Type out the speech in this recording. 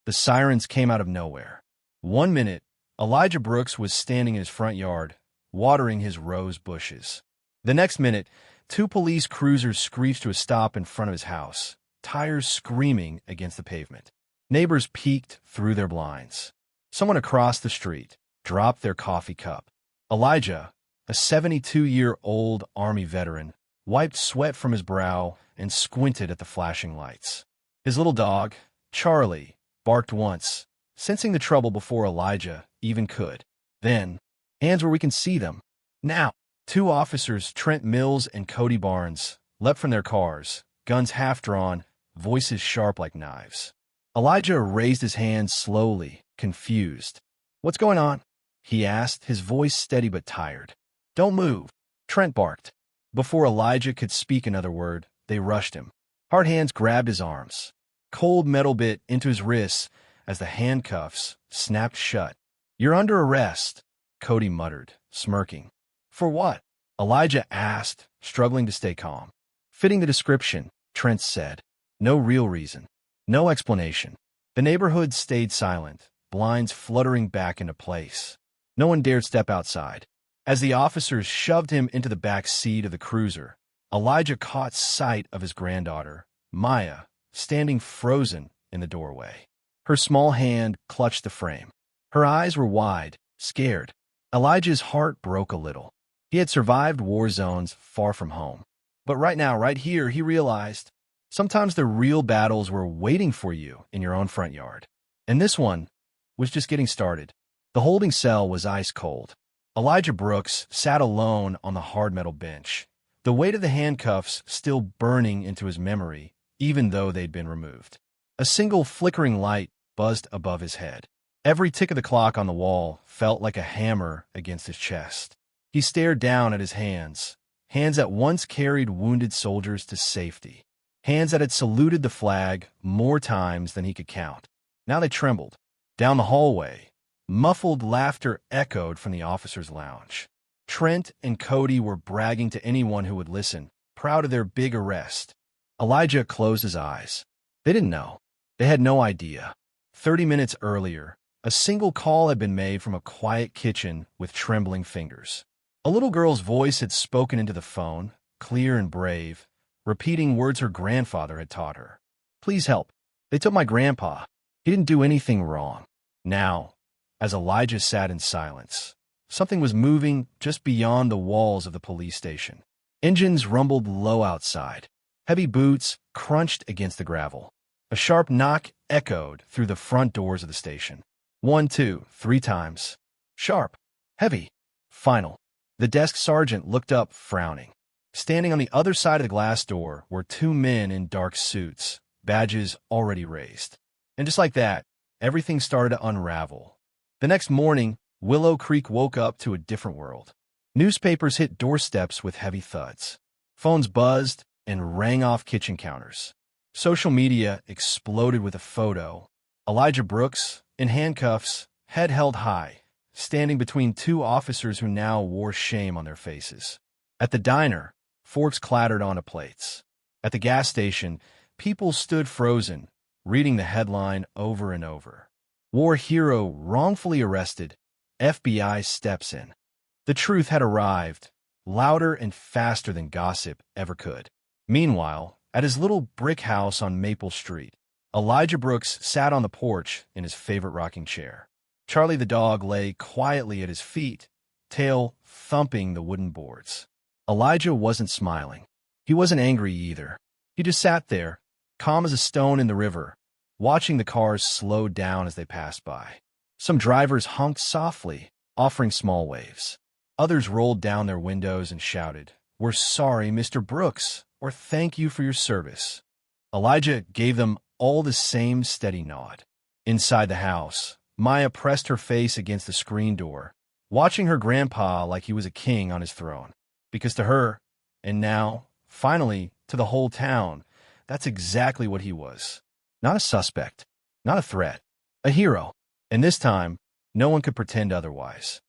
The sirens came out of nowhere. 1 minute, Elijah Brooks was standing in his front yard, watering his rose bushes. The next minute, two police cruisers screeched to a stop in front of his house, tires screaming against the pavement. Neighbors peeked through their blinds. Someone across the street dropped their coffee cup. Elijah, a 72-year-old Army veteran, wiped sweat from his brow and squinted at the flashing lights. His little dog, Charlie, barked once, sensing the trouble before Elijah even could. Then, hands where we can see them. Now, two officers, Trent Mills and Cody Barnes, leapt from their cars, guns half-drawn, voices sharp like knives. Elijah raised his hands slowly, confused. "What's going on?" he asked, his voice steady but tired. "Don't move," Trent barked. Before Elijah could speak another word, they rushed him. Hard hands grabbed his arms. Cold metal bit into his wrists as the handcuffs snapped shut. "You're under arrest," Cody muttered, smirking. "For what?" Elijah asked, struggling to stay calm. "Fitting the description," Trent said. "No real reason. No explanation." The neighborhood stayed silent, blinds fluttering back into place. No one dared step outside. As the officers shoved him into the back seat of the cruiser, Elijah caught sight of his granddaughter, Maya, standing frozen in the doorway. Her small hand clutched the frame. Her eyes were wide, scared. Elijah's heart broke a little. He had survived war zones far from home. But right now, right here, he realized, sometimes the real battles were waiting for you in your own front yard. And this one was just getting started. The holding cell was ice cold. Elijah Brooks sat alone on the hard metal bench, the weight of the handcuffs still burning into his memory, even though they'd been removed. A single flickering light buzzed above his head. Every tick of the clock on the wall felt like a hammer against his chest. He stared down at his hands, hands that once carried wounded soldiers to safety, hands that had saluted the flag more times than he could count. Now they trembled. Down the hallway, muffled laughter echoed from the officers' lounge. Trent and Cody were bragging to anyone who would listen, proud of their big arrest. Elijah closed his eyes. They didn't know. They had no idea. 30 minutes earlier, a single call had been made from a quiet kitchen with trembling fingers. A little girl's voice had spoken into the phone, clear and brave, repeating words her grandfather had taught her. "Please help. They took my grandpa. He didn't do anything wrong." Now, as Elijah sat in silence, something was moving just beyond the walls of the police station. Engines rumbled low outside. Heavy boots crunched against the gravel. A sharp knock echoed through the front doors of the station. 1, 2, 3 times. Sharp. Heavy. Final. The desk sergeant looked up, frowning. Standing on the other side of the glass door were two men in dark suits, badges already raised. And just like that, everything started to unravel. The next morning, Willow Creek woke up to a different world. Newspapers hit doorsteps with heavy thuds. Phones buzzed and rang off kitchen counters. Social media exploded with a photo. Elijah Brooks, in handcuffs, head held high, standing between two officers who now wore shame on their faces. At the diner, forks clattered onto plates. At the gas station, people stood frozen, reading the headline over and over. War hero wrongfully arrested. FBI steps in. The truth had arrived, louder and faster than gossip ever could. Meanwhile, at his little brick house on Maple Street, Elijah Brooks sat on the porch in his favorite rocking chair. Charlie the dog lay quietly at his feet, tail thumping the wooden boards. Elijah wasn't smiling. He wasn't angry either. He just sat there, calm as a stone in the river, watching the cars slow down as they passed by. Some drivers honked softly, offering small waves. Others rolled down their windows and shouted, "We're sorry, Mr. Brooks," or "Thank you for your service." Elijah gave them all the same steady nod. Inside the house, Maya pressed her face against the screen door, watching her grandpa like he was a king on his throne. Because to her, and now, finally, to the whole town, that's exactly what he was. Not a suspect, not a threat, a hero. And this time, no one could pretend otherwise.